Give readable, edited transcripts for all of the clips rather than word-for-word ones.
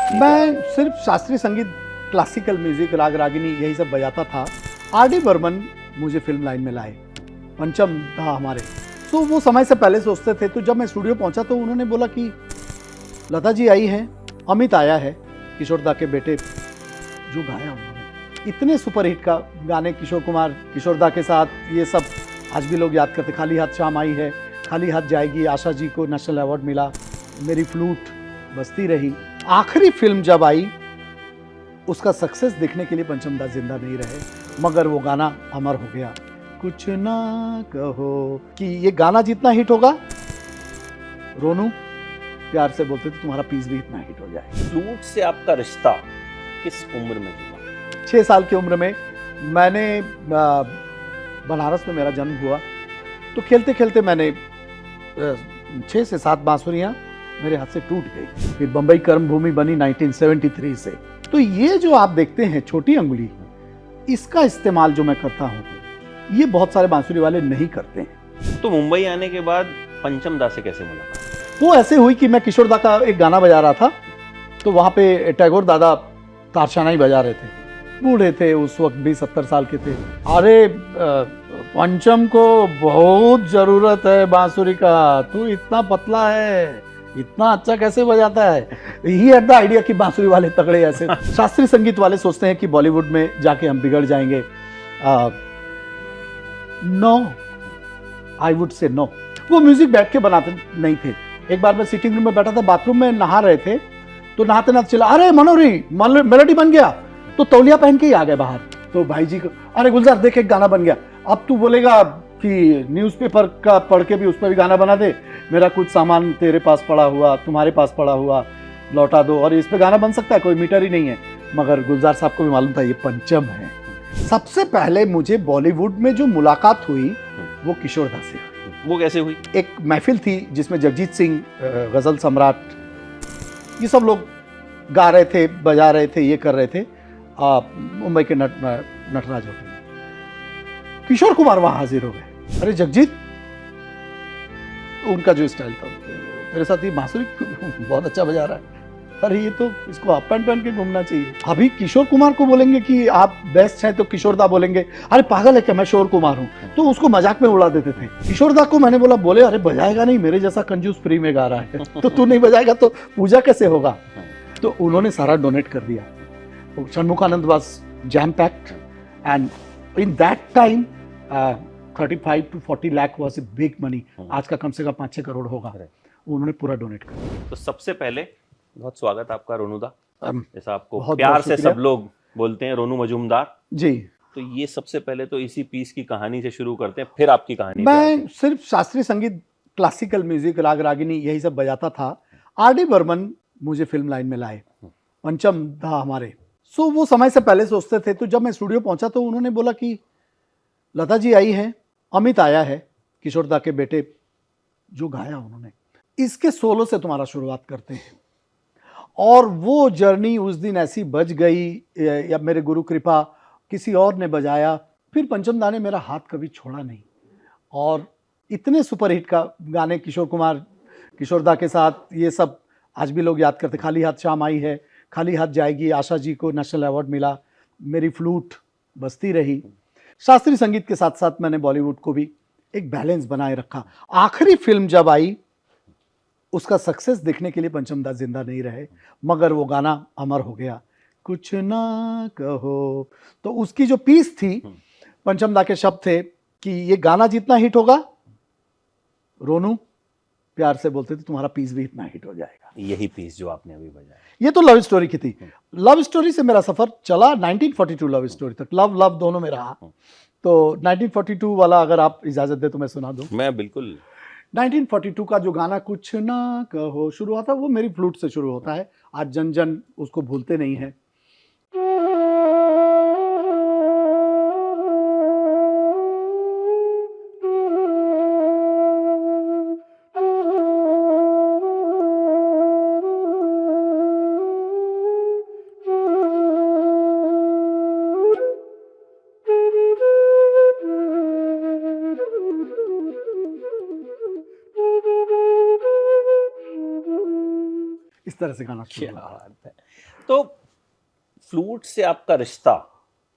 मैं सिर्फ शास्त्रीय संगीत, क्लासिकल म्यूजिक, राग रागिनी यही सब बजाता था। आर.डी. बर्मन मुझे फिल्म लाइन में लाए, पंचम था हमारे। तो वो समय से पहले सोचते थे। तो जब मैं स्टूडियो पहुंचा तो उन्होंने बोला कि लता जी आई हैं, अमित आया है, किशोर दा के बेटे, जो गाया उन्होंने इतने सुपरहिट का गाने, किशोर कुमार, किशोर दा के साथ, ये सब आज भी लोग याद करते। खाली हाथ शाम आई है, खाली हाथ जाएगी, आशा जी को नेशनल अवार्ड मिला, मेरी फ्लूट बजती रही। आखिरी फिल्म जब आई, उसका सक्सेस देखने के लिए पंचम दा जिंदा नहीं रहे, मगर वो गाना अमर हो गया। कुछ ना कहो, कि ये गाना जितना हिट होगा, रोनू प्यार से बोलते थे तुम्हारा पीस भी इतना हिट हो जाए। फ्लूट से आपका रिश्ता किस उम्र में जुड़ा? 6 साल की उम्र में मैंने बनारस में मेरा जन्म हुआ। तो खेलते खेलते मैंने 6 से 7 बांसुरियां मेरे हाथ से टूट गई। फिर बंबई कर्मभूमि बनी 1973 से। तो ये जो आप देखते हैं छोटी अंगुली, इसका इस्तेमाल जो मैं करता हूँ, ये बहुत सारे बांसुरी वाले नहीं करते हैं। तो मुंबई आने के बाद पंचम दा से कैसे मुलाकात? वो ऐसे हुई कि मैं किशोर दा का एक गाना बजा रहा था, तो वहाँ पे टैगोर दादा तारशानाई बजा रहे थे। बूढ़े थे उस वक्त, 20-70 साल के थे। अरे पंचम को बहुत जरूरत है बांसुरी का, तू इतना पतला है, इतना अच्छा कैसे बजाता है। ही हैड द आइडिया कि बांसुरी वाले तगड़े ऐसे। शास्त्रीय संगीत वाले सोचते हैं कि बॉलीवुड में जाके हम बिगड़ जाएंगे। No, I would say no. वो म्यूजिक बैठ के बनाते नहीं थे। एक बार मैं सिटिंग रूम में बैठा था, बाथरूम में नहा रहे थे, तो नहाते नहाते चला, अरे मनोरी मेलोडी बन गया। तो तौलिया पहन के ही आ गए बाहर। तो भाई जी को, अरे गुलजार देख एक गाना बन गया। अब तू बोलेगा कि न्यूज़पेपर का पढ़ के भी उस पर भी गाना बना दे, मेरा कुछ सामान तेरे पास पड़ा हुआ, तुम्हारे पास पड़ा हुआ, लौटा दो, और इस पे गाना बन सकता है, कोई मीटर ही नहीं है। मगर गुलजार साहब को भी मालूम था ये पंचम है। सबसे पहले मुझे बॉलीवुड में जो मुलाकात हुई वो किशोर दा से हुई। वो कैसे हुई? एक महफिल थी जिसमें जगजीत सिंह, गजल सम्राट, ये सब लोग गा रहे थे, बजा रहे थे, ये कर रहे थे। मुंबई के नटराज होटल, किशोर कुमार वहां हाजिर हो गए। अरे जगजीत, उनका जो स्टाइल था, मेरे साथ ये बांसुरी बहुत अच्छा बजा रहा है। अरे ये तो इसको हाफ पैंट पहन के घूमना चाहिए। अभी किशोर कुमार को बोलेंगे कि आप बेस्ट हैं, तो किशोर दा बोलेंगे अरे पागल है क्या, मैं शोर कुमार हूँ। तो उसको मजाक में उड़ा देते थे। किशोर दा को मैंने बोला, बोले अरे बजाएगा नहीं, मेरे जैसा कंजूस फ्री में गा रहा है, तो तू नहीं बजाएगा तो पूजा कैसे होगा। तो उन्होंने सारा डोनेट कर दिया। Shanmukhananda was jam packed, and in that time 35 to 40 lakh was a big money. आज का कम से कम 5-6 करोड़ होगा। उन्होंने पूरा डोनेट कर दिया। तो सबसे पहले बहुत स्वागत आपका रोनू दा, जैसा आपको बहुत प्यार बहुत से शुक्रिया। सब लोग बोलते हैं, रोनू मजूमदार जी, तो ये सबसे पहले तो इसी पीस की कहानी से शुरू करते हैं, फिर आपकी कहानी पे आते मैं हैं। सिर्फ शास्त्रीय संगीत, क्लासिकल म्यूजिक, राग रागिनी यही सब बजाता था। आर.डी. बर्मन मुझे फिल्म लाइन में लाए, पंचम था हमारे। सो वो समय से पहले सोचते थे। तो जब मैं स्टूडियो पहुंचा तो उन्होंने बोला कि लता जी आई हैं, अमित आया है, किशोर दा के बेटे, जो गाया उन्होंने, इसके सोलो से तुम्हारा शुरुआत करते हैं। और वो जर्नी उस दिन ऐसी बज गई, या मेरे गुरु कृपा, किसी और ने बजाया। फिर पंचम दा ने मेरा हाथ कभी छोड़ा नहीं। और इतने सुपरहिट का गाने, किशोर कुमार, किशोर दा के साथ, ये सब आज भी लोग याद करते। खाली हाथ शाम आई है, खाली हाथ जाएगी, आशा जी को नेशनल अवार्ड मिला, मेरी फ्लूट बजती रही। शास्त्रीय संगीत के साथ साथ मैंने बॉलीवुड को भी एक बैलेंस बनाए रखा। आखिरी फिल्म जब आई, उसका सक्सेस देखने के लिए पंचम दा जिंदा नहीं रहे, मगर वो गाना अमर हो गया। कुछ ना कहो। तो उसकी जो पीस थी, पंचम दा के शब्द थे कि ये गाना जितना हिट होगा, रोनू प्यार से बोलते थे तुम्हारा पीस भी इतना हिट हो जाएगा। यही पीस जो आपने अभी बजाया, ये तो लव स्टोरी की थी। लव स्टोरी से मेरा सफर चला 1942 लव स्टोरी तक। लव लव दोनों में रहा। तो 1942 वाला अगर आप इजाजत दे तो मैं सुना दूं। मैं बिल्कुल। 1942 का जो गाना कुछ ना कहो शुरू हुआ था, वो मेरी फ्लूट से शुरू होता है। आज जन जन उसको भूलते नहीं है। इस तरह से गाना शुरू क्या हुआ। बात है। तो फ्लूट से आपका रिश्ता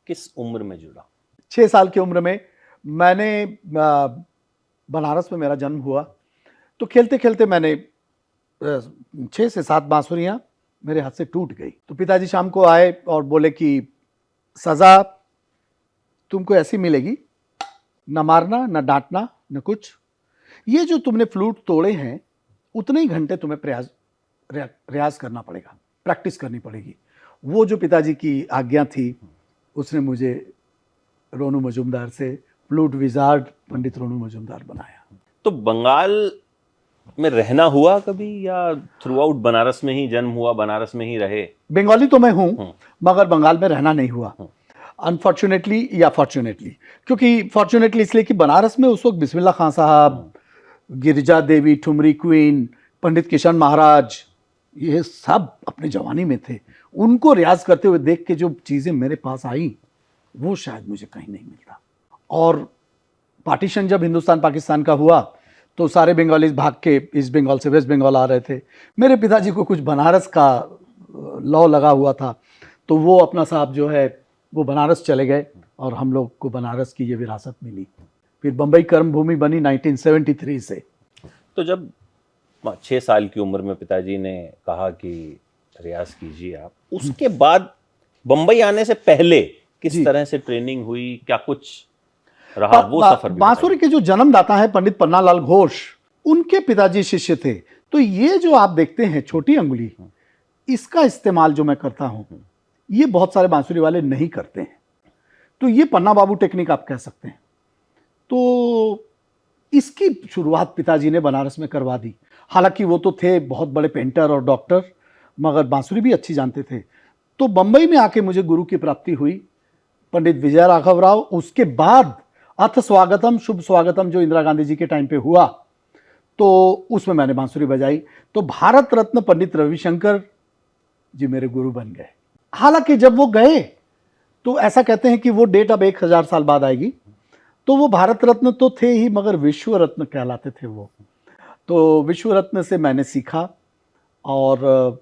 किस उम्र में जुड़ा? 6 साल की उम्र में मैंने बनारस में मेरा जन्म हुआ, तो खेलते खेलते मैंने 6 से 7 बांसुरियां मेरे हाथ से टूट गई। तो पिताजी शाम को आए और बोले कि सजा तुमको ऐसी मिलेगी, न मारना न डांटना न कुछ, ये जो तुमने फ्लूट तोड़े हैं उतने ही घंटे तुम्हें रियाज करना पड़ेगा, प्रैक्टिस करनी पड़ेगी। वो जो पिताजी की आज्ञा थी, उसने मुझे रोनू मजूमदार से फ्लूट विजार्ड पंडित रोनू मजूमदार बनाया। तो बंगाल में रहना हुआ कभी, या थ्रू आउट बनारस में ही जन्म हुआ, बनारस में ही रहे? बंगाली तो मैं हूँ, मगर बंगाल में रहना नहीं हुआ, अनफॉर्चुनेटली या फॉर्चुनेटली। क्योंकि फॉर्चुनेटली इसलिए कि बनारस में उस वक्त बिस्मिल्लाह खान साहब, गिरिजा देवी, ठुमरी क्वीन, पंडित किशन महाराज, ये सब अपने जवानी में थे। उनको रियाज करते हुए देख के जो चीज़ें मेरे पास आई, वो शायद मुझे कहीं नहीं मिलता। और पार्टीशन जब हिंदुस्तान पाकिस्तान का हुआ, तो सारे बंगालीज भाग के ईस्ट बंगाल से वेस्ट बंगाल आ रहे थे। मेरे पिताजी को कुछ बनारस का लॉ लगा हुआ था, तो वो अपना साहब जो है वो बनारस चले गए और हम लोग को बनारस की ये विरासत मिली। फिर बम्बई कर्म भूमि बनी 1973 से। तो जब 6 साल की उम्र में पिताजी ने कहा कि रियाज कीजिए आप, उसके बाद बम्बई आने से पहले किस तरह से ट्रेनिंग हुई, क्या कुछ रहा वो सफर? बांसुरी के जो जन्मदाता है पंडित पन्नालाल घोष, उनके पिताजी शिष्य थे। तो ये जो आप देखते हैं छोटी अंगुली, इसका इस्तेमाल जो मैं करता हूं, ये बहुत सारे बांसुरी वाले नहीं करते हैं। तो ये पन्ना बाबू टेक्निक आप कह सकते हैं। तो इसकी शुरुआत पिताजी ने बनारस में करवा दी। हालांकि वो तो थे बहुत बड़े पेंटर और डॉक्टर, मगर बांसुरी भी अच्छी जानते थे। तो बंबई में आके मुझे गुरु की प्राप्ति हुई, पंडित विजय राघव राव। उसके बाद अथ स्वागतम, शुभ स्वागतम जो इंदिरा गांधी जी के टाइम पे हुआ, तो उसमें मैंने बांसुरी बजाई। तो भारत रत्न पंडित रविशंकर जी मेरे गुरु बन गए। हालांकि जब वो गए तो ऐसा कहते हैं कि वो डेट अब 1000 साल बाद आएगी। तो वो भारत रत्न तो थे ही, मगर विश्व रत्न कहलाते थे वो। तो विश्व रत्न से मैंने सीखा। और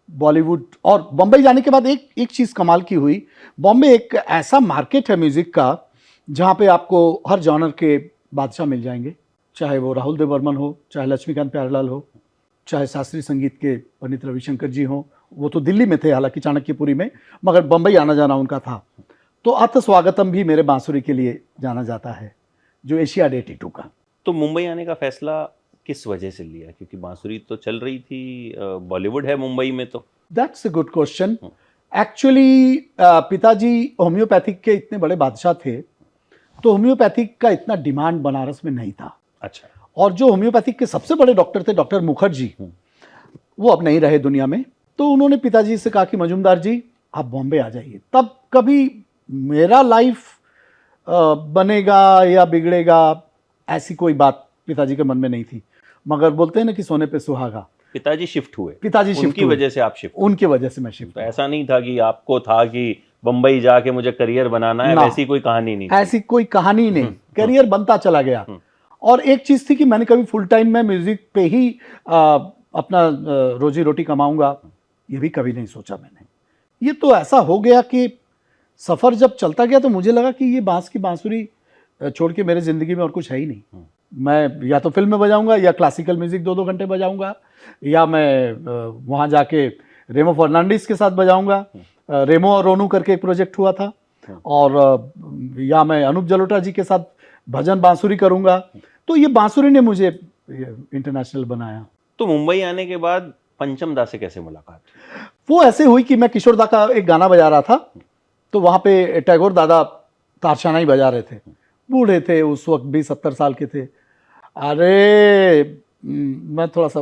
बॉलीवुड और बॉम्बे जाने के बाद एक चीज़ कमाल की हुई। बॉम्बे एक ऐसा मार्केट है म्यूज़िक का, जहाँ पे आपको हर जॉनर के बादशाह मिल जाएंगे, चाहे वो राहुल देव बर्मन हो, चाहे लक्ष्मीकांत प्यारेलाल हो, चाहे शास्त्रीय संगीत के पंडित रविशंकर जी हो। वो तो दिल्ली में थे हालांकि चाणक्यपुरी में, मगर बम्बई आना जाना उनका था। तो अथ स्वागतम भी मेरे बांसुरी के लिए जाना जाता है, जो एशियाड 82 का। तो मुंबई आने का फैसला किस वजह से लिया? क्योंकि बांसुरी तो चल रही थी, बॉलीवुड है मुंबई में। तो that's a good question. Actually पिताजी होम्योपैथिक के इतने बड़े बादशाह थे, तो होम्योपैथिक का इतना डिमांड बनारस में नहीं था। अच्छा। और जो होम्योपैथिक के सबसे बड़े डॉक्टर थे, डॉक्टर मुखर्जी, वो अब नहीं रहे दुनिया में। तो उन्होंने पिताजी से कहा कि मजूमदार जी आप बॉम्बे आ जाइए। तब कभी मेरा लाइफ बनेगा या बिगड़ेगा ऐसी कोई बात पिताजी के मन में नहीं थी, मगर बोलते हैं ना कि सोने पे सुहागा। पिताजी शिफ्ट हुए, पिताजी शिफ्ट उनकी वजह से आप शिफ्ट? उनकी वजह से मैं शिफ्ट। तो ऐसा नहीं था कि आपको था कि बम्बई जाके मुझे करियर बनाना है, वैसी कोई कहानी नहीं? ऐसी कोई कहानी नहीं, करियर बनता चला गया। और एक चीज थी कि मैंने कभी फुल टाइम में म्यूजिक पे ही अपना रोजी रोटी कमाऊंगा, ये भी कभी नहीं सोचा मैंने। ये तो ऐसा हो गया कि सफर जब चलता गया तो मुझे लगा कि ये बांस की बांसुरी छोड़ के मेरे जिंदगी में और कुछ है ही नहीं। मैं या तो फिल्म में बजाऊंगा, या क्लासिकल म्यूजिक 2-2 घंटे बजाऊंगा, या मैं वहाँ जाके रेमो फर्नांडिस के साथ बजाऊंगा। रेमो और रोनू करके एक प्रोजेक्ट हुआ था। और या मैं अनूप जलोटा जी के साथ भजन बांसुरी करूंगा। तो ये बांसुरी ने मुझे इंटरनेशनल बनाया। तो मुंबई आने के बाद पंचम दा से कैसे मुलाकात? वो ऐसे हुई कि मैं किशोर दा का एक गाना बजा रहा था, तो वहाँ पे टैगोर दादा तारशाना ही बजा रहे थे। बूढ़े थे उस वक्त, 20-70 साल के थे। अरे मैं थोड़ा सा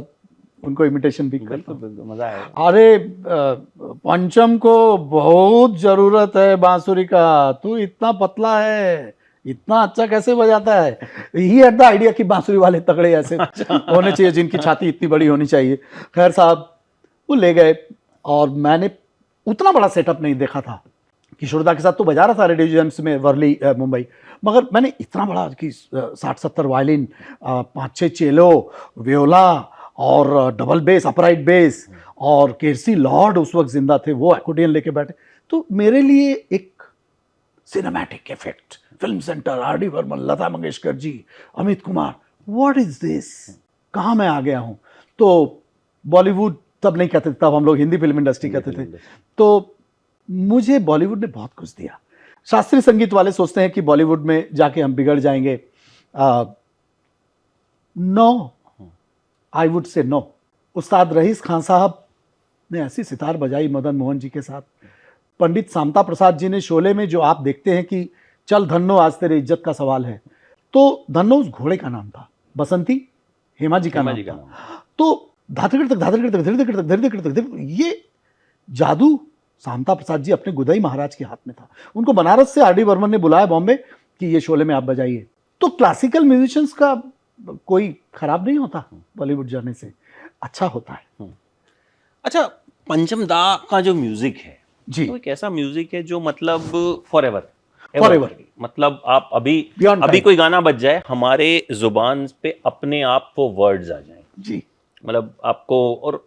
उनको इमिटेशन भी करता हूं। मजा आया। अरे पंचम को बहुत जरूरत है बांसुरी का, तू इतना पतला है, इतना अच्छा कैसे बजाता है। ही हैड द आइडिया कि बांसुरी वाले तगड़े ऐसे होने चाहिए, जिनकी छाती इतनी बड़ी होनी चाहिए। खैर साहब वो ले गए, और मैंने उतना बड़ा सेटअप नहीं देखा था। किशोरदा के साथ तो बजा रहा था रेडियो जेम्स में, वर्ली मुंबई, मगर मैंने इतना बड़ा कि 60-70 वायलिन, 5-6 चेलो, व्योला और डबल बेस, अपराइट बेस, और केसी लॉर्ड उस वक्त जिंदा थे, वो एक्कोर्डियन लेके बैठे। तो मेरे लिए एक cinematic effect, film centre, R D Burman, Lata Mangeshkar ji, Amit Kumar, what is this, कहाँ मैं आ गया हूँ। तो बॉलीवुड तब नहीं कहते थे, तब हम लोग हिंदी फिल्म इंडस्ट्री कहते थे। तो मुझे बॉलीवुड ने बहुत कुछ दिया। शास्त्रीय संगीत वाले सोचते हैं कि बॉलीवुड में जाके हम बिगड़ जाएंगे। No, I would say no. Ustad Rais Khan Sahab ने ऐसी सितार बजाई मदन मोहन जी के साथ। पंडित शांता प्रसाद जी ने शोले में जो आप देखते हैं कि चल धन्नो आज तेरे इज्जत का सवाल है, तो धन्नो उस घोड़े का नाम था, बसंती हेमा जी का नाम था। तो धातृ तक धातृ तक धीरे तक धीरे तक ये जादू शांता प्रसाद जी अपने गुदई महाराज के हाथ में था। उनको बनारस से आर डी बर्मन ने बुलाया बॉम्बे कि ये शोले में आप बजाइए। तो क्लासिकल म्यूजिशियंस का कोई खराब नहीं होता, बॉलीवुड जाने से अच्छा होता है। अच्छा, पंचम दा का जो म्यूजिक है जी, तो एक ऐसा म्यूजिक है जो मतलब फॉरएवर फॉरएवर, मतलब आप अभी Beyond अभी time. कोई गाना बज जाए हमारे जुबान पे अपने आप वो वर्ड्स आ जाएं, जी, मतलब आपको। और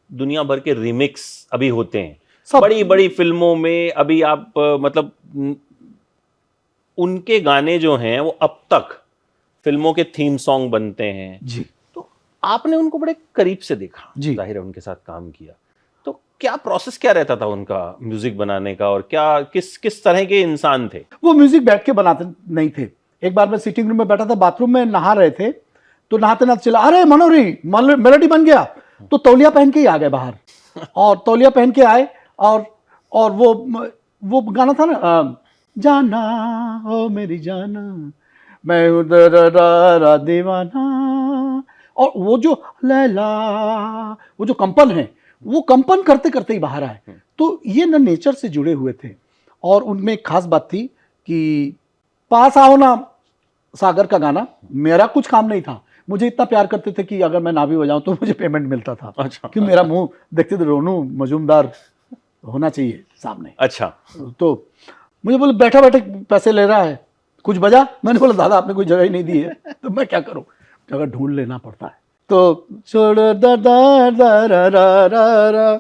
दुनिया भर के रिमिक्स अभी होते हैं सब बड़ी बड़ी फिल्मों में। अभी आप मतलब उनके गाने जो हैं वो अब तक फिल्मों के थीम सॉन्ग बनते हैं। जी, तो आपने उनको बड़े करीब से देखा, जी। जाहिर है उनके साथ काम किया, तो क्या प्रोसेस क्या रहता था उनका म्यूजिक बनाने का, और क्या किस किस तरह के इंसान थे? वो म्यूजिक बैठ के बनाते नहीं थे। एक बार मैं सिटिंग रूम में बैठा था, बाथरूम में नहा रहे थे, तो नहाते नहाते चला, अरे मनोरी मेलोडी बन गया। तो तौलिया पहन के ही आ गए बाहर, और तौलिया पहन के आए, और वो गाना था ना, जाना ओ मेरी जाना, मैं उधर दीवाना, और वो जो लैला, वो जो कंपन है, वो कंपन करते करते ही बाहर आए। तो ये ना नेचर से जुड़े हुए थे। और उनमें एक खास बात थी कि पास आओ ना सागर का गाना, मेरा कुछ काम नहीं था। मुझे इतना प्यार करते थे कि अगर मैं ना भी बजाऊं तो मुझे पेमेंट मिलता था। अच्छा। कि मेरा मुंह देखते थे, रोनू मजूमदार होना चाहिए सामने। अच्छा, तो मुझे बोले बैठा बैठे पैसे ले रहा है, कुछ बजा। मैंने बोला दादा आपने कोई जगह ही नहीं दी है, तो मैं क्या करूं, जगह ढूंढ लेना पड़ता है। तो छोड़ दा दा दा रा रा रा रा।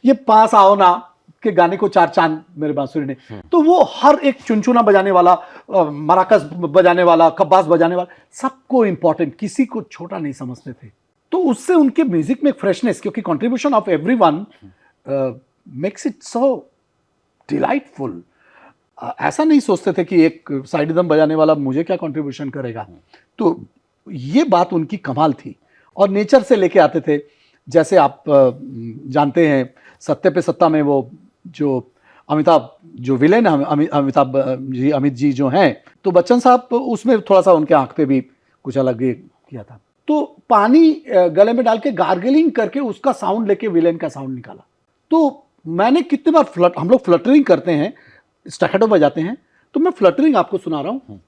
ये पास आओ ना के गाने को चार चांद मेरे बांसुरी ने। तो वो हर एक चुनचुना बजाने वाला, मराकस बजाने वाला, खब्बास बजाने वाला, सबको इंपॉर्टेंट, किसी को छोटा नहीं समझते थे। तो उससे उनके म्यूजिक में फ्रेशनेस, क्योंकि contribution of everyone makes it so delightful. ऐसा नहीं सोचते थे कि एक साइड दम बजाने वाला मुझे क्या कंट्रीब्यूशन करेगा। तो ये बात उनकी कमाल थी, और नेचर से लेके आते थे। जैसे आप जानते हैं सत्ते पे सत्ता में वो जो अमिताभ जो विलेन है, अमिताभ जी, अमित जी जो हैं, तो बच्चन साहब उसमें थोड़ा सा उनके आंख पे भी कुछ अलग किया था। तो पानी गले में डाल के गार्गलिंग करके उसका साउंड लेके विलेन का साउंड निकाला। तो मैंने कितने बार हम लोग फ्लटरिंग करते हैं, स्टैकेटो बजाते हैं, तो मैं फ्लटरिंग आपको सुना रहा हूँ,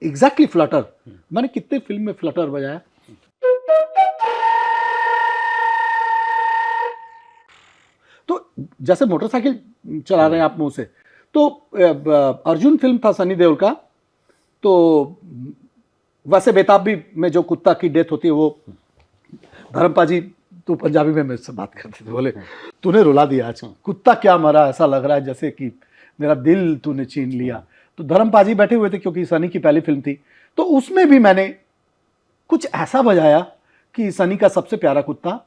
एग्जैक्टली फ्लटर। मैंने कितने फिल्म में फ्लटर बजाया। तो जैसे मोटरसाइकिल चला रहे हैं आप मुंह से, तो अर्जुन फिल्म था सनी देओल का, तो वैसे बेताब भी में जो कुत्ता की डेथ होती है, वो धर्मपा जी तो पंजाबी में मेरे से बात करते थे, बोले तूने रुला दिया आज, कुत्ता क्या मरा, ऐसा लग रहा है जैसे कि मेरा दिल तूने छीन लिया। तो धर्मपा जी बैठे हुए थे क्योंकि सनी की पहली फिल्म थी, तो उसमें भी मैंने कुछ ऐसा बजाया कि सनी का सबसे प्यारा कुत्ता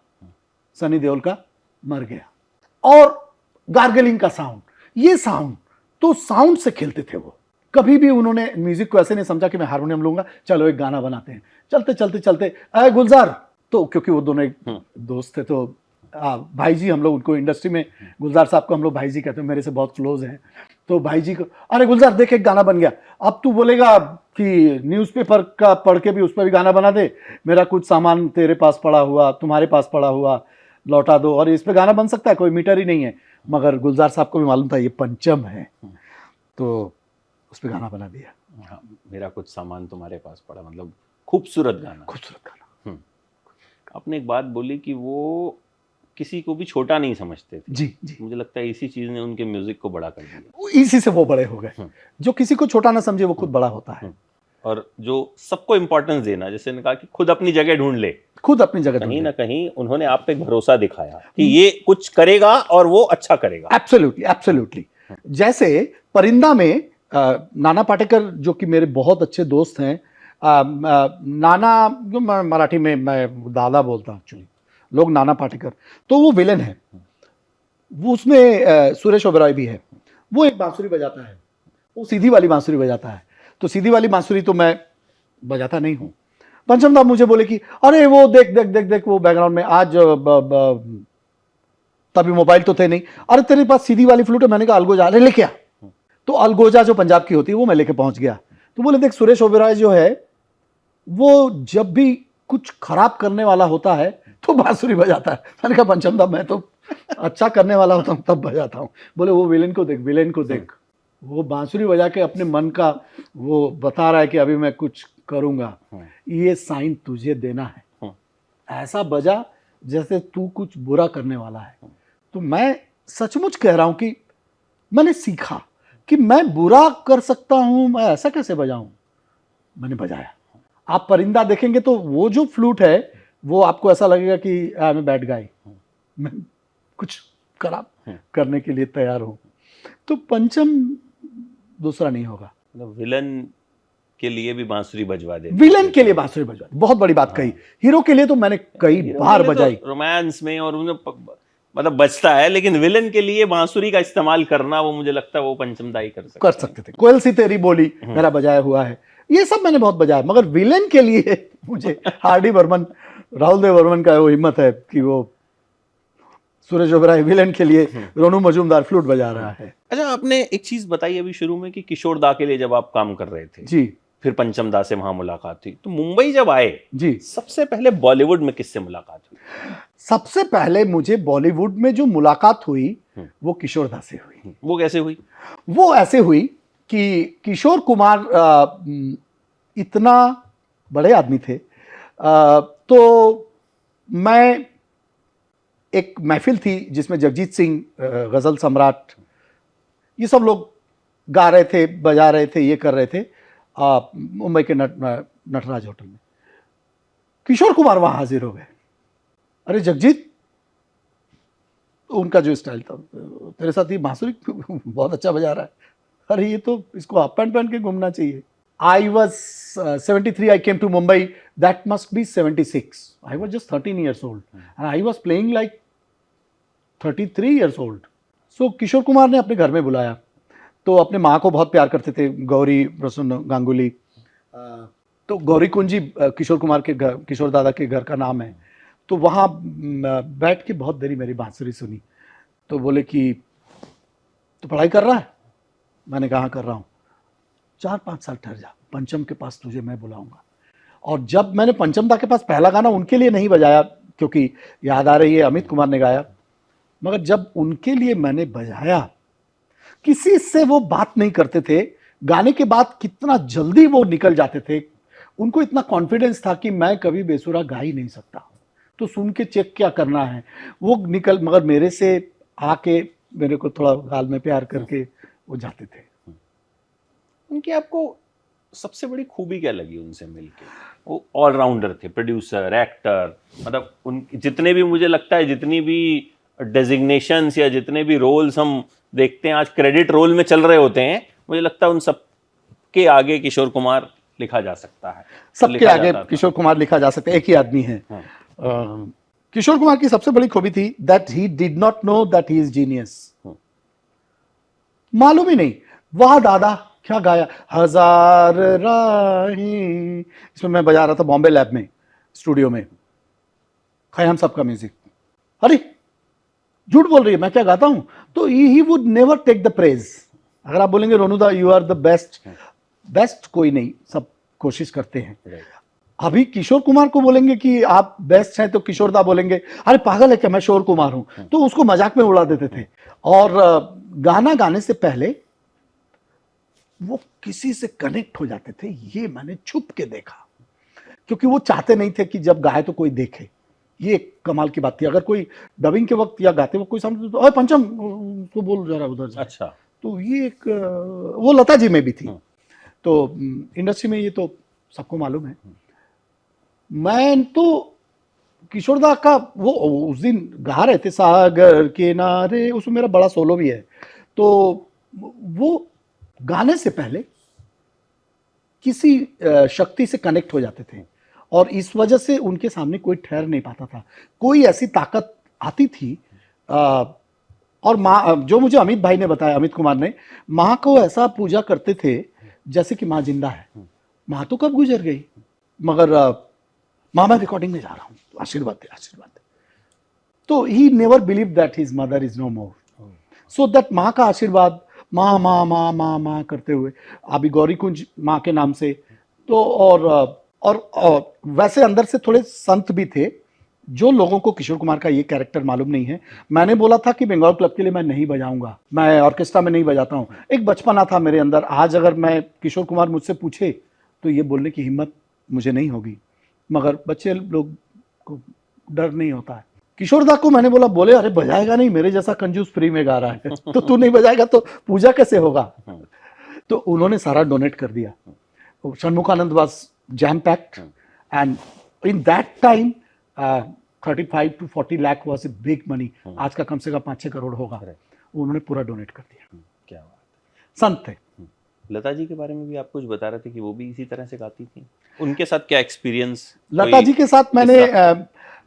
सनी देओल का मर गया। और गार्गलिंग का साउंड, ये साउंड, तो साउंड से खेलते थे वो। कभी भी उन्होंने म्यूजिक को ऐसे नहीं समझा कि मैं हारमोनियम लूंगा, चलो एक गाना बनाते हैं। चलते चलते चलते अरे गुलजार, तो क्योंकि वो दोनों एक दोस्त थे, तो भाई जी, हम लोग उनको इंडस्ट्री में गुलजार साहब को हम लोग भाई जी कहते हैं, मेरे से बहुत क्लोज हैं। तो भाई जी को, अरे गुलजार देख एक गाना बन गया, अब तू बोलेगा कि न्यूज़पेपर का पढ़ के भी उस पर भी गाना बना दे, मेरा कुछ सामान तेरे पास पड़ा हुआ, तुम्हारे पास पड़ा हुआ, लौटा दो, और इस पे गाना बन सकता है, कोई मीटर ही नहीं है। मगर गुलजार साहब को भी मालूम था ये पंचम है, तो उस पे गाना बना दिया। हाँ, मेरा कुछ सामान तुम्हारे पास पड़ा, मतलब खूबसूरत गाना, खूबसूरत गाना। आपने एक बात बोली कि वो किसी को भी छोटा नहीं समझते थे। जी जी, मुझे लगता है इसी चीज ने उनके म्यूजिक को बड़ा कर दिया। इसी से वो बड़े हो गए। जो किसी को छोटा ना समझे वो खुद बड़ा होता है। और जो सबको इंपॉर्टेंस देना, जैसे ने कहा कि खुद अपनी जगह ढूंढ ले, खुद अपनी जगह कहीं ना कहीं उन्होंने आप पे भरोसा दिखाया कि ये कुछ करेगा और वो अच्छा करेगा। Absolutely absolutely. जैसे परिंदा में नाना पाटेकर जो कि मेरे बहुत अच्छे दोस्त हैं, नाना जो मराठी में मैं दादा बोलता हूँ एक्चुअली, लोग नाना पाटेकर, तो वो विलन है। वो उसमें सुरेश ओबेरॉय भी है। वो एक बांसुरी बजाता है, वो सीधी वाली बांसुरी बजाता है। तो सीधी वाली बांसुरी तो मैं बजाता नहीं हूँ। पंचम दा मुझे बोले कि अरे वो देख देख देख देख वो बैकग्राउंड में आज तभी मोबाइल तो थे नहीं, अरे तेरे पास सीधी वाली फ्लूट है। मैंने कहा अलगोजा, अरे लेके आ। तो अलगोजा जो पंजाब की होती है वो मैं लेके पहुंच गया। तो बोले देख सुरेश ओबेरॉय जो है वो जब भी कुछ खराब करने वाला होता है तो बांसुरी बजाता है। मैंने कहा पंचम दा मैं तो अच्छा करने वाला होता हूँ तब बजाता हूँ। बोले वो विलेन को देख, विलेन को देख, वो बांसुरी बजा के अपने मन का वो बता रहा है कि अभी मैं कुछ करूंगा, ये साइन तुझे देना है। ऐसा बजा जैसे तू कुछ बुरा करने वाला है। तो मैं सचमुच कह रहा हूं कि मैंने सीखा कि मैं बुरा कर सकता हूं, मैं ऐसा कैसे बजाऊं। मैंने बजाया। आप परिंदा देखेंगे तो वो जो फ्लूट है वो आपको ऐसा लगेगा कि I M a bad guy, मैं कुछ खराब करने के लिए तैयार हूं। तो पंचम दूसरा नहीं होगा। विलन के लिए भी बांसुरी बजवा दे, विलन के लिए बांसुरी बजवा, बहुत बड़ी बात कही। हीरो के लिए तो मैंने कई बार बजाई, रोमांस में और उन्हें मतलब बचता है, लेकिन विलन के लिए बांसुरी का इस्तेमाल करना वो मुझे लगता है वो पंचम दा ही कर सकते थे। कोयल सी तेरी बोली मेरा बजाया हुआ है, ये सब मैंने बहुत बजाया। मगर विलन के लिए मुझे आर.डी. बर्मन, राहुल देव बर्मन का वो हिम्मत है कि वो सुरेश ओबेरॉय विलेन के लिए रोनू मजूमदार फ्लूट बजा रहा है। अच्छा, आपने एक चीज बताई अभी शुरू में कि किशोर दा के लिए जब आप काम कर रहे थे जी, फिर पंचम दा से वहां मुलाकात हुई, तो मुंबई जब आए जी, सबसे पहले बॉलीवुड में किससे मुलाकात हुई? सबसे पहले मुझे बॉलीवुड में जो मुलाकात हुई वो किशोर दा से हुई। वो कैसे हुई? वो ऐसे हुई कि किशोर कुमार इतना बड़े आदमी थे, तो मैं एक महफिल थी जिसमें जगजीत सिंह, गजल सम्राट, ये सब लोग गा रहे थे, बजा रहे थे, ये कर रहे थे मुंबई के नटराज होटल में। किशोर कुमार वहां हाजिर हो गए। अरे जगजीत, उनका जो स्टाइल था, तेरे साथ ये बांसुरी बहुत अच्छा बजा रहा है। अरे ये तो इसको हाफ पैंट पहन के घूमना चाहिए। I was 73, I came to Mumbai, that must be 76. I was just 13 years old and I was playing like 33 years old. So Kishore Kumar ने अपने घर में बुलाया। तो अपने माँ को बहुत प्यार करते थे, गौरी प्रसन्न गांगुली। तो गौरी कुंजी किशोर कुमार के घर, किशोर दादा के घर का नाम है। तो वहाँ बैठ के बहुत देरी मेरी बांसुरी सुनी। तो बोले कि तो पढ़ाई कर रहा है? मैंने कहा कर रहा हूँ। 4-5 साल ठहर जा, पंचम के पास तुझे मैं बुलाऊंगा। और जब मैंने पंचम दा के पास पहला गाना उनके लिए नहीं बजाया क्योंकि याद आ रही है अमित कुमार ने गाया, मगर जब उनके लिए मैंने बजाया, किसी से वो बात नहीं करते थे। गाने के बाद कितना जल्दी वो निकल जाते थे। उनको इतना कॉन्फिडेंस था कि मैं कभी बेसुरा गा ही नहीं सकता, तो सुन के चेक क्या करना है, वो निकल, मगर मेरे से आके मेरे को थोड़ा गाल में प्यार करके वो जाते थे। उनकी आपको सबसे बड़ी खूबी क्या लगी उनसे मिलके? वो ऑलराउंडर थे, प्रोड्यूसर, एक्टर, मतलब उन जितने भी, मुझे लगता है जितनी भी डेजिग्नेशंस या जितने भी रोल्स हम देखते हैं आज क्रेडिट रोल में चल रहे होते हैं, मुझे लगता है उन सब के आगे किशोर कुमार लिखा जा सकता है। सबके आगे किशोर कुमार लिखा जा सकता है, एक ही आदमी है। किशोर कुमार की सबसे बड़ी खूबी थी that he did not know that he is genius. मालूम ही नहीं। वाह दादा क्या गाया, हजार राहें, इसमें मैं बजा रहा था बॉम्बे लैब में, स्टूडियो में, खयाम साहब का म्यूजिक। अरे झूठ बोल रही है, मैं क्या गाता हूं? तो he would never take the praise. अगर आप बोलेंगे Ronu da you are the best, best कोई नहीं, सब कोशिश करते हैं। अभी किशोर कुमार को बोलेंगे कि आप बेस्ट हैं तो किशोर दा बोलेंगे अरे पागल है क्या, मैं शोर कुमार हूं, तो उसको मजाक में उड़ा देते थे। और गाना गाने से पहले वो किसी से कनेक्ट हो जाते थे, ये मैंने छुप के देखा, क्योंकि वो चाहते नहीं थे कि जब गाए तो कोई देखे। ये एक कमाल की बात थी। अगर कोई डबिंग के वक्त या गाते वक्त कोई सामने तो अरे पंचम तो बोल जरा उधर जा। अच्छा। तो ये एक वो लता जी में भी थी। तो इंडस्ट्री में ये तो सबको मालूम है। मैं तो किशोरदा का वो उस दिन गा रहे थे सागर किनारे, उसमें मेरा बड़ा सोलो भी है। तो वो गाने से पहले किसी शक्ति से कनेक्ट हो जाते थे और इस वजह से उनके सामने कोई ठहर नहीं पाता था। कोई ऐसी ताकत आती थी और माँ, जो मुझे अमित भाई ने बताया, अमित कुमार ने, माँ को ऐसा पूजा करते थे जैसे कि माँ जिंदा है। माँ तो कब गुजर गई, मगर माँ मैं रिकॉर्डिंग में जा रहा हूँ, आशीर्वाद दे, आशीर्वाद दे। तो he never believe that his mother is no more, so that माँ का आशीर्वाद, माँ माँ माँ माँ माँ करते हुए अभी गौरी कुंज माँ के नाम से। तो और वैसे अंदर से थोड़े संत भी थे जो लोगों को किशोर कुमार का ये कैरेक्टर मालूम नहीं है। मैंने बोला था कि बंगाल क्लब के लिए मैं नहीं बजाऊंगा, मैं ऑर्केस्ट्रा में नहीं बजाता हूँ। एक बचपना था मेरे अंदर। आज अगर मैं किशोर कुमार मुझसे पूछे तो ये बोलने की हिम्मत मुझे नहीं होगी, मगर बच्चे लोग को डर नहीं होता है। किशोरदा को मैंने बोला, बोले अरे बजाएगा नहीं, मेरे जैसा कंजूस फ्री में गा रहा है तो तू नहीं बजाएगा तो पूजा कैसे होगा। तो उन्होंने सारा डोनेट कर दिया। Shanmukhananda was jam packed and in that time 35 to 40 lakh was a big money. आज का कम से कम 5-6 करोड़ होगा। उन्होंने पूरा डोनेट कर दिया। क्या बात है। संत थे। लता जी के बारे में भी आप कुछ बता रहे थे कि वो भी इसी तरह से गाती थी, उनके साथ क्या एक्सपीरियंस? लता जी के साथ मैंने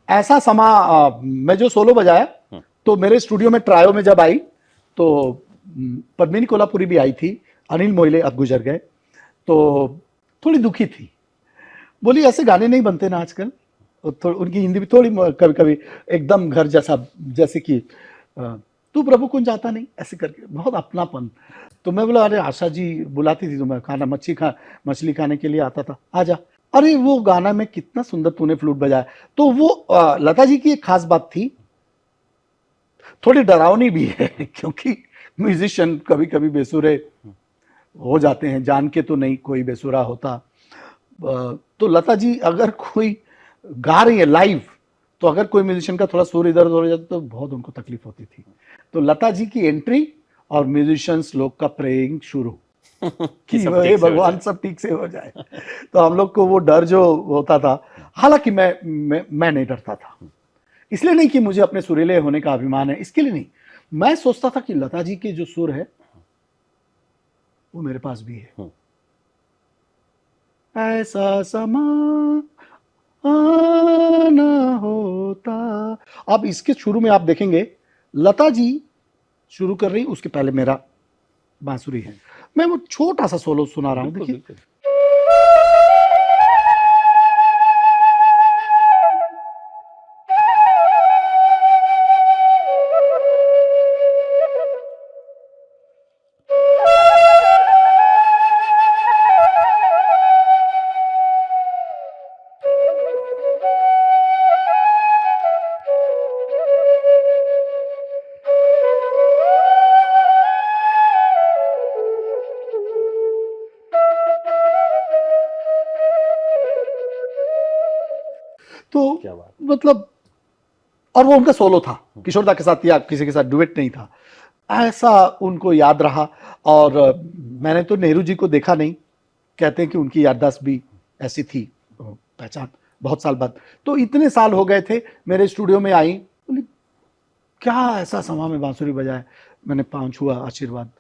ऐसा समा मैं जो सोलो बजाया तो मेरे स्टूडियो में ट्रायो में जब आई तो पद्मिनी कोल्हापुरी भी आई थी, अनिल मोहिले अब गुजर गए, तो थोड़ी दुखी थी। बोली ऐसे गाने नहीं बनते ना आजकल। उनकी हिंदी भी थोड़ी कभी कभी एकदम घर जैसा, जैसे कि तू प्रभु कुंज आता नहीं, ऐसे करके बहुत अपनापन। तो मैं बोला अरे आशा जी बुलाती थी तो मैं खाना मछली खाने के लिए आता था, आजा। अरे वो गाना में कितना सुंदर तूने फ्लूट बजाया। तो वो लता जी की एक खास बात थी, थोड़ी डरावनी भी है क्योंकि म्यूजिशियन कभी कभी बेसुरे हो जाते हैं, जान के तो नहीं कोई बेसुरा होता। तो लता जी अगर कोई गा रही है लाइव तो अगर कोई म्यूजिशियन का थोड़ा सुर इधर उधर हो जाता तो बहुत उनको तकलीफ होती थी। तो लता जी की एंट्री और म्यूजिशियंस लोग का प्रेइंग शुरू कि हे भगवान सब ठीक से हो जाए। तो हम लोग को वो डर जो होता था, हालांकि मैं नहीं डरता था। इसलिए नहीं कि मुझे अपने सुरीले होने का अभिमान है, इसके लिए नहीं। मैं सोचता था कि लता जी के जो सुर है वो मेरे पास भी है। ऐसा समा आना होता। अब इसके शुरू में आप देखेंगे लता जी शुरू कर रही, उसके पहले मेरा बांसुरी है। मैं वो छोटा सा सोलो सुना रहा हूं, देखिए। तो क्या बात। मतलब, और वो उनका सोलो था, किशोरदा के साथ या किसी के साथ डुएट नहीं था, ऐसा उनको याद रहा। और मैंने तो नेहरू जी को देखा नहीं, कहते हैं कि उनकी याददाश्त भी ऐसी थी, पहचान बहुत साल बाद। तो इतने साल हो गए थे, मेरे स्टूडियो में आई, बोली क्या ऐसा समा में बांसुरी बजाए। मैंने पाँव छुआ, आशीर्वाद।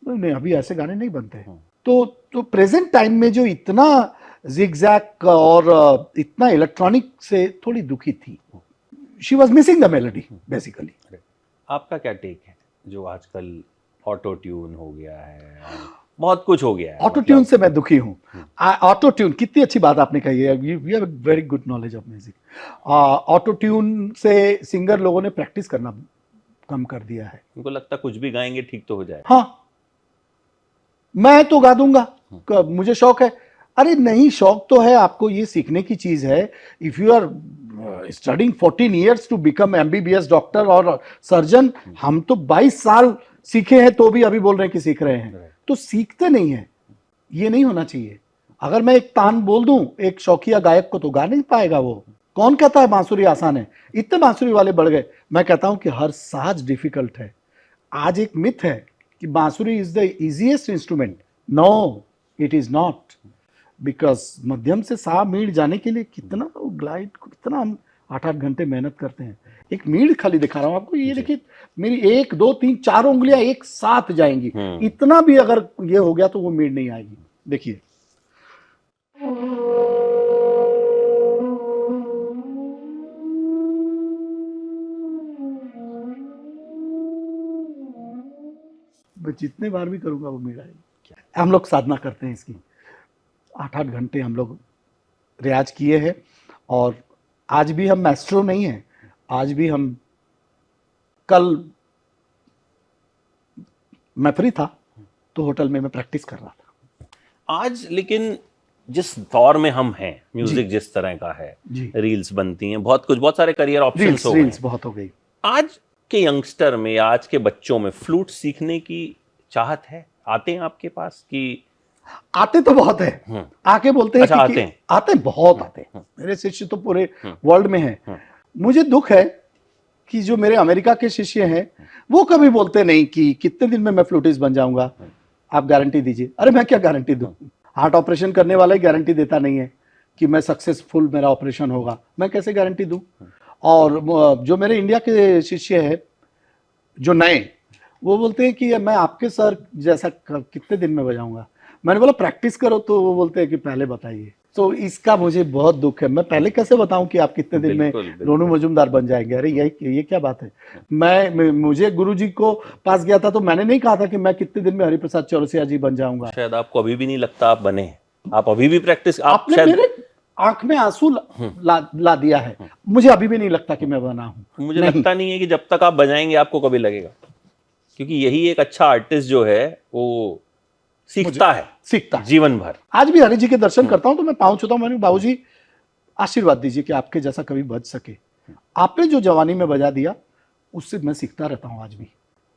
नहीं, अभी ऐसे गाने नहीं बनते। तो प्रेजेंट टाइम में जो इतना जिगजैग और इतना इलेक्ट्रॉनिक से थोड़ी दुखी थी। She was missing the melody basically. आपका क्या टेक है जो आजकल ऑटो ट्यून हो गया है, बहुत कुछ हो गया है? ऑटो ट्यून से मैं दुखी हूँ। ऑटो ट्यून, कितनी अच्छी बात आपने कही है, you have very good knowledge of music. Auto tune से सिंगर लोगों ने प्रैक्टिस करना कम कर दिया है। उनको लगता कुछ भी गाएंगे ठीक तो हो जाए। हाँ, मैं तो गा दूंगा, मुझे शौक है। अरे नहीं, शौक तो है, आपको ये सीखने की चीज है। If you are studying 14 years to become MBBS doctor और सर्जन, हम तो 22 साल सीखे हैं तो भी अभी बोल रहे हैं कि सीख रहे हैं। तो सीखते नहीं है, ये नहीं होना चाहिए। अगर मैं एक तान बोल दूं एक शौकिया गायक को तो गा नहीं पाएगा वो। कौन कहता है बांसुरी आसान है? इतने बांसुरी वाले बढ़ गए। मैं कहता हूं कि हर साज डिफिकल्ट है। आज एक मिथ है कि बांसुरी is the easiest instrument. No, it is not, because मध्यम से सा मीड जाने के लिए कितना ग्लाइड, कितना हम 8-8 घंटे मेहनत करते हैं। एक मीड खाली दिखा रहा हूं आपको, ये देखिए मेरी 1 2 3 4 उंगलियां एक साथ जाएंगी। इतना भी अगर ये हो गया तो वो मीड नहीं आएगी। देखिए मैं जितने बार भी करूंगा वो मीड आएगी। हम लोग साधना करते हैं इसकी, 8-8 घंटे हम लोग रियाज किए हैं। और आज भी हम मैस्ट्रो नहीं हैं। आज भी हम, कल मैं फ्री था तो होटल में मैं प्रैक्टिस कर रहा था। आज लेकिन जिस दौर में हम हैं, म्यूजिक जिस तरह का है, रील्स बनती हैं, बहुत सारे करियर ऑप्शंस हो गए, रील्स बहुत हो गई। आज के यंगस्टर में या आज के बच्चों में फ्लूट सीखने की चाहत है? आते हैं आपके पास कि? आते तो बहुत है, आके बोलते हैं। अच्छा, आते हैं? आते बहुत आते हैं। मेरे शिष्य तो पूरे वर्ल्ड में हैं। मुझे दुख है कि जो मेरे अमेरिका के शिष्य हैं वो कभी बोलते नहीं कि कितने दिन में मैं फ्लूटिस्ट बन जाऊंगा, आप गारंटी दीजिए। अरे मैं क्या गारंटी दूं? हार्ट ऑपरेशन करने वाला ही गारंटी देता नहीं है कि मैं सक्सेसफुल मेरा ऑपरेशन होगा। मैं कैसे गारंटी दूं? और जो मेरे इंडिया के शिष्य हैं जो नए, वो बोलते हैं कि मैं आपके सर जैसा कितने दिन में बजाऊंगा। मैंने बोला प्रैक्टिस करो, तो वो बोलते हैं कि पहले बताइए। तो इसका मुझे बहुत दुख है। मैं पहले कैसे बताऊं कि आप कितने दिन में रोनू मजूमदार बन जाएंगे? अरे ये क्या बात है? मुझे गुरुजी को पास गया था तो मैंने नहीं कहा था कि मैं कितने दिन में हरिप्रसाद चौरसिया जी बन जाऊंगा। शायद आपको अभी भी नहीं लगता आप बने, आप अभी भी प्रैक्टिस, आपने मेरे आंख में आंसू ला दिया है। मुझे अभी भी नहीं लगता कि मैं बना हूं। मुझे लगता नहीं है कि जब तक आप बजाएंगे आपको कभी लगेगा, क्योंकि यही एक अच्छा आर्टिस्ट जो है वो सीखता है जीवन भर। आज भी हरि जी के दर्शन करता हूं तो मैं पाँव छूता हूं। मैंने बाबूजी आशीर्वाद दीजिए कि आपके जैसा कभी बज सके। आपने जो जवानी में बजा दिया उससे मैं सीखता रहता हूं आज भी।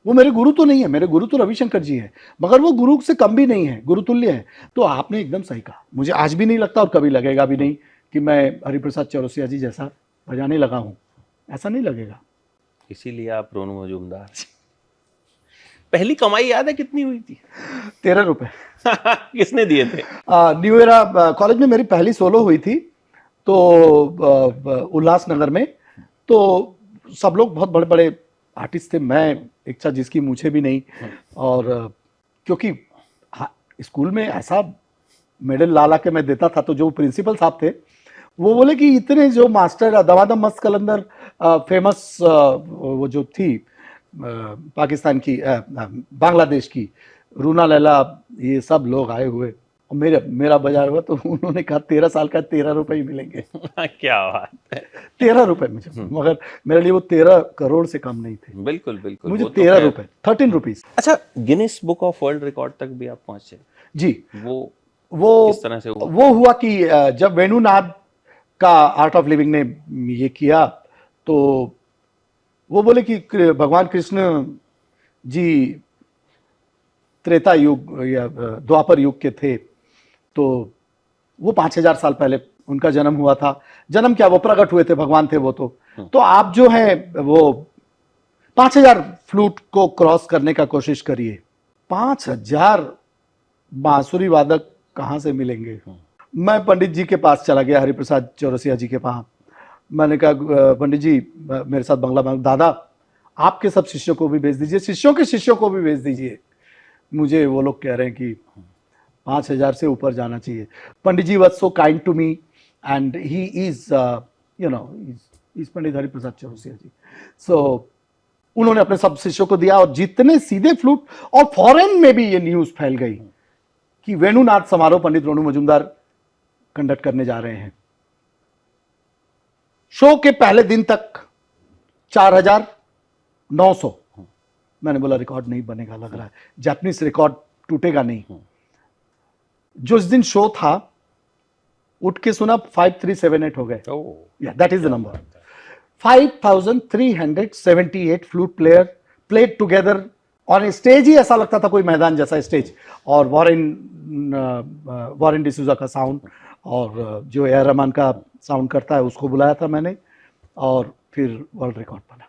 वो मेरे गुरु तो नहीं है, मेरे गुरु तो रविशंकर जी है, मगर वो गुरु से कम भी नहीं है, गुरुतुल्य है। तो आपने एकदम सही कहा। मुझे आज भी नहीं लगता और कभी लगेगा भी नहीं कि मैं हरिप्रसाद चौरसिया जी जैसा बजाने लगा हूं। ऐसा नहीं लगेगा। इसीलिए आप रोनू मजूमदार। पहली कमाई याद है कितनी हुई थी? 13 रुपए। किसने दिए थे? न्यू एरा कॉलेज में मेरी पहली सोलो हुई थी, तो उल्लासनगर में। तो सब लोग बहुत बड़े बड़े आर्टिस्ट थे, मैं इच्छा जिसकी मुझे भी नहीं। और क्योंकि स्कूल में ऐसा मेडल ला ला के मैं देता था, तो जो प्रिंसिपल साहब थे वो बोले कि इतने जो मास्टर दमादम मस्त कलंदर फेमस वो जो थी पाकिस्तान की, बांग्लादेश की, रूना लैला, ये सब लोग आए हुए और मेरा बाजार हुआ, तो उन्होंने कहा 13 साल का 13 रुपए ही मिलेंगे। क्या बात है। 13 रुपए मुझे, मगर मेरे लिए वो 13 करोड़ से कम नहीं थे। बिल्कुल बिल्कुल। मुझे 13 रुपए, 13 रुपीज। अच्छा, Guinness book of world record तक भी आप पहुंचे? जी। वो किस तरह से हुआ? वो हुआ कि जब वेणुनाद का आर्ट ऑफ लिविंग ने ये किया, तो वो बोले कि भगवान कृष्ण जी त्रेता युग या द्वापर युग के थे, तो वो 5000 साल पहले उनका जन्म हुआ था। जन्म क्या, वो प्रकट हुए थे, भगवान थे वो। तो आप जो है वो 5000 फ्लूट को क्रॉस करने का कोशिश करिए। 5000 बांसुरी वादक कहाँ से मिलेंगे? मैं पंडित जी के पास चला गया, हरिप्रसाद चौरसिया जी के पास। मैंने कहा पंडित जी मेरे साथ बंगला में, दादा आपके सब शिष्यों को भी भेज दीजिए, शिष्यों के शिष्यों को भी भेज दीजिए। मुझे वो लोग कह रहे हैं कि 5000 से ऊपर जाना चाहिए। Pandit ji was so kind to me and he is is Pandit Hariprasad Chaurasia ji. So उन्होंने अपने सब शिष्यों को दिया और जितने सीधे फ्लूट, और फॉरेन में भी ये न्यूज फैल गई कि वेणुनाद समारोह पंडित रोनू मजूमदार कंडक्ट करने जा रहे हैं। शो के पहले दिन तक 4900। मैंने बोला रिकॉर्ड नहीं बनेगा, लग रहा है जापानीज रिकॉर्ड टूटेगा नहीं। जो इस दिन शो था, उठ के सुना 5378 हो गए। That is the number. 5378 flute player played together on a stage ही ऐसा लगता था कोई मैदान जैसा स्टेज, और वॉरेन डिसूजा का साउंड और जो ए आर रहमान का साउंड करता है उसको बुलाया था मैंने, और फिर वर्ल्ड रिकॉर्ड बना।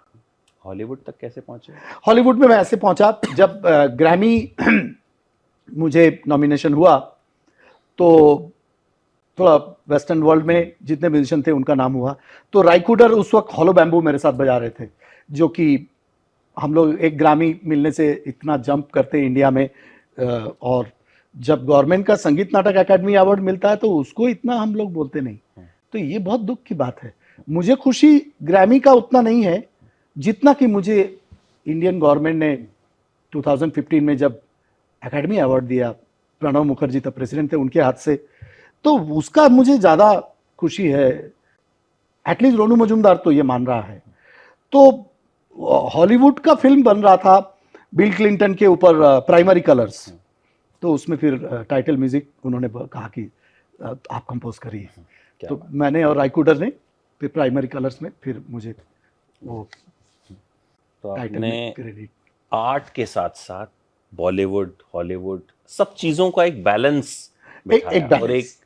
हॉलीवुड तक कैसे पहुंचे? हॉलीवुड में मैं ऐसे पहुंचा, जब ग्रैमी मुझे नॉमिनेशन हुआ तो थोड़ा वेस्टर्न वर्ल्ड में जितने म्यूजिशियन थे उनका नाम हुआ। तो राइकुडर उस वक्त हॉलो बैम्बू मेरे साथ बजा रहे थे, जो कि हम लोग एक ग्रामी मिलने से इतना जंप करते इंडिया में, और जब गवर्नमेंट का संगीत नाटक एकेडमी अवार्ड मिलता है तो उसको इतना हम लोग बोलते नहीं। तो ये बहुत दुख की बात है। मुझे खुशी ग्रैमी का उतना नहीं है जितना कि मुझे इंडियन गवर्नमेंट ने 2015 में जब एकेडमी अवार्ड दिया, प्रणब मुखर्जी तब प्रेसिडेंट थे, उनके हाथ से, तो उसका मुझे ज़्यादा खुशी है। एटलीस्ट रोनू मजूमदार तो ये मान रहा है। तो हॉलीवुड का फिल्म बन रहा था बिल क्लिंटन के ऊपर, प्राइमरी कलर्स, तो उसमें फिर टाइटल म्यूजिक उन्होंने कहा कि आप कंपोज करिए, तो मैंने और राइकुडर ने फिर प्राइमरी कलर्स में फिर मुझे वो तो टाइटल आपने में क्रेडिट। आर्ट के साथ साथ बॉलीवुड, हॉलीवुड, सब चीजों का एक बैलेंस एक बिठाया और बैलेंस,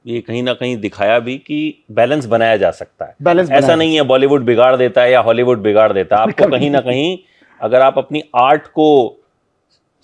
ये कहीं ना कहीं दिखाया भी कि बैलेंस बनाया जा सकता है। बैलेंस ऐसा बनाया नहीं है बॉलीवुड बिगाड़ देता है या हॉलीवुड बिगाड़ देता है आपको। कहीं ना कहीं अगर आप अपनी आर्ट को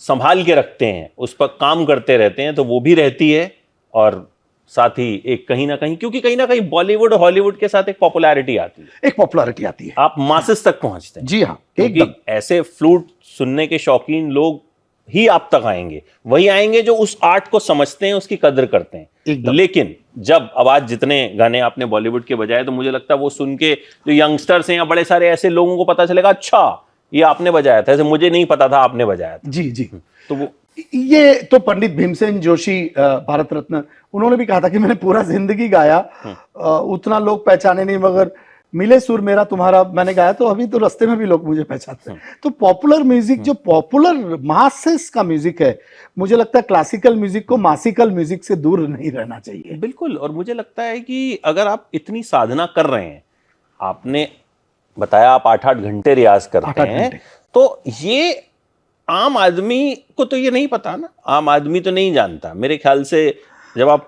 संभाल के रखते हैं, उस पर काम करते रहते हैं, तो वो भी रहती है। और साथ ही एक कहीं ना कहीं, क्योंकि कहीं ना कहीं बॉलीवुड और हॉलीवुड के साथ एक पॉपुलैरिटी आती है, एक पॉपुलैरिटी आती है, आप मासेस तक पहुंचते हैं। जी हाँ, क्योंकि एकदम। ऐसे फ्लूट सुनने के शौकीन लोग ही आप तक आएंगे, वही आएंगे जो उस आर्ट को समझते हैं, उसकी कदर करते हैं। एकदम। लेकिन जब अब आज जितने गाने आपने बॉलीवुड के बजाए, तो मुझे लगता है वो सुन के जो यंगस्टर्स हैं या बड़े सारे ऐसे लोगों को पता चलेगा, अच्छा ये आपने बजाया था, ऐसे मुझे नहीं पता था आपने बजाया था। जी जी। तो वो ये तो पंडित भीमसेन जोशी, भारत रत्न, उन्होंने भी कहा था कि मैंने पूरा जिंदगी गाया, उतना लोग पहचाने नहीं, मगर मिले सुर मेरा तुम्हारा मैंने गाया, तो अभी तो रास्ते में भी लोग मुझे पहचानते हैं। तो पॉपुलर म्यूजिक, जो पॉपुलर मासेस का म्यूजिक है, मुझे लगता है क्लासिकल म्यूजिक को मासिकल म्यूजिक से दूर नहीं रहना चाहिए। बिल्कुल। और मुझे लगता है कि अगर आप इतनी साधना कर रहे हैं, आपने बताया आप 8-8 घंटे रियाज करते 8-8 हैं, घंटे। तो ये आम आदमी को तो ये नहीं पता ना, आम आदमी तो नहीं जानता। मेरे ख्याल से जब आप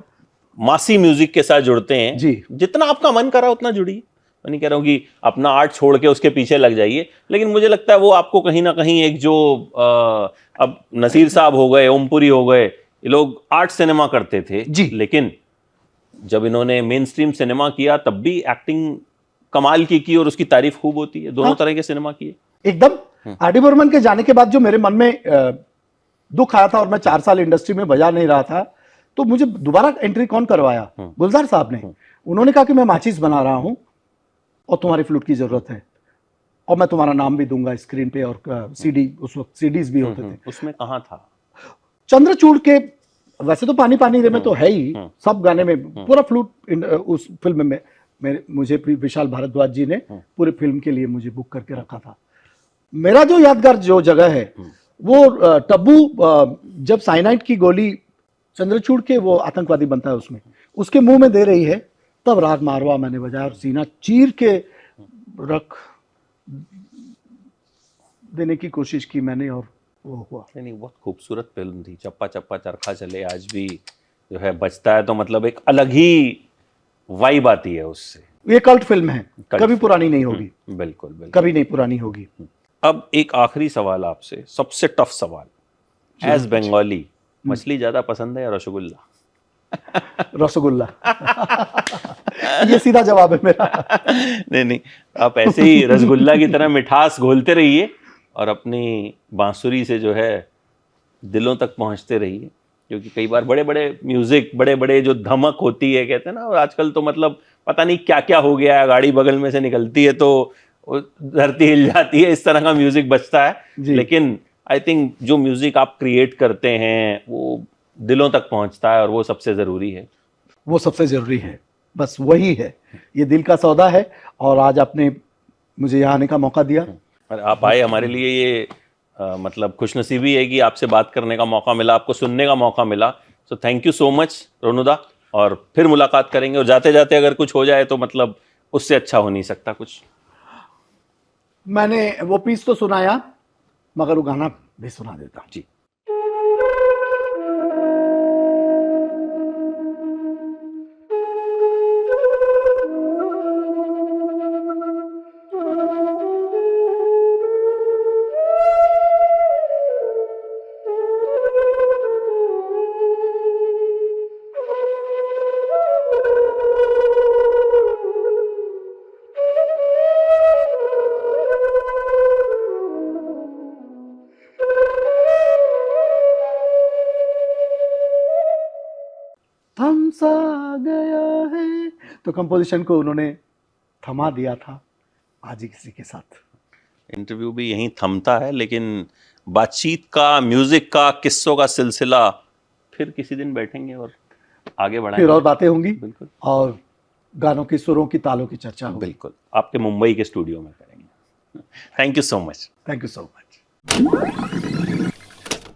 मासी म्यूजिक के साथ जुड़ते हैं, जी। जितना आपका मन करा उतना जुड़िए। मैं नहीं कह रहा हूं कि अपना आर्ट छोड़ के उसके पीछे लग जाइए, लेकिन मुझे लगता है वो आपको कहीं ना कहीं एक जो अब नसीर साहब हो गए, ओमपुरी हो गए, ये लोग आर्ट सिनेमा करते थे जी। लेकिन जब इन्होंने मेन स्ट्रीम सिनेमा किया तब भी एक्टिंग कमाल की और उसकी तारीफ खूब होती है। दोनों तरह के सिनेमा किए एकदम। आर डी बर्मन के जाने के बाद जो मेरे मन में दुख आया था, और मैं 4 साल इंडस्ट्री में बजा नहीं रहा था, तो मुझे दोबारा एंट्री कौन करवाया? गुलजार साहब ने। उन्होंने कहा कि मैं माचिस बना रहा हूं और तुम्हारी फ्लूट की जरूरत है, और मैं तुम्हारा नाम भी दूंगा स्क्रीन पे, और सीडी, उस वक्त सीडीज भी होते थे। उसमें कहाँ था? चंद्रचूड़ के, वैसे तो पानी पानी रे में तो है ही, सब गाने में पूरा फ्लूट उस फिल्म में मुझे विशाल भारद्वाज जी ने पूरे फिल्म के लिए मुझे बुक करके रखा था। मेरा जो यादगार जो जगह है वो टब्बू, जब साइनाइड की गोली चंद्रचूड़ के वो आतंकवादी बनता है उसमें, उसके मुंह में दे रही है, तब राग मारवा मैंने बजाया और सीना चीर के रख देने की कोशिश की मैंने, और वो हुआ। नहीं, बहुत खूबसूरत फिल्म थी। चप्पा चप्पा चरखा चले आज भी जो है बजता है, तो मतलब एक अलग ही वाइब आती है उससे। ये कल्ट फिल्म है, कभी पुरानी नहीं होगी। बिल्कुल बिल्कुल, कभी नहीं पुरानी होगी। अब एक आखिरी सवाल आपसे, सबसे टफ सवाल, एज बंगाली, मछली ज्यादा पसंद है या रसगुल्ला? रसगुल्ला। ये सीधा जवाब है मेरा। नहीं, आप ऐसे ही रसगुल्ला की तरह मिठास घोलते रहिए और अपनी बांसुरी से जो है दिलों तक पहुंचते रहिए। क्योंकि कई बार बड़े बड़े म्यूजिक, बड़े बड़े जो धमक होती है, कहते हैं ना, और आजकल तो मतलब पता नहीं क्या क्या हो गया है, गाड़ी बगल में से निकलती है तो धरती हिल जाती है, इस तरह का म्यूजिक बजता है। लेकिन आई थिंक जो म्यूजिक आप क्रिएट करते हैं वो दिलों तक पहुंचता है, और वो सबसे जरूरी है। वो सबसे जरूरी है, बस वही है। ये दिल का सौदा है, और आज आपने मुझे यहाँ आने का मौका दिया। और आप आए, हमारे लिए ये मतलब खुशनसीबी है कि आपसे बात करने का मौका मिला, आपको सुनने का मौका मिला। So thank you so much Ronuda, और फिर मुलाकात करेंगे। और जाते जाते अगर कुछ हो जाए तो मतलब उससे अच्छा हो नहीं सकता कुछ। मैंने वो पीस तो सुनाया, मगर वो गाना भी सुना देता। जी। तो कंपोजिशन को उन्होंने थमा दिया था। आज ही किसी के साथ इंटरव्यू भी यहीं थमता है, लेकिन बातचीत का, म्यूजिक का, किस्सों का सिलसिला फिर किसी दिन बैठेंगे और आगे बढ़ाएंगे। फिर और बातें होंगी बिल्कुल, और गानों की, सुरों की, तालों की चर्चा होगी। बिल्कुल आपके मुंबई के स्टूडियो में करेंगे। Thank you so much. Thank you so much.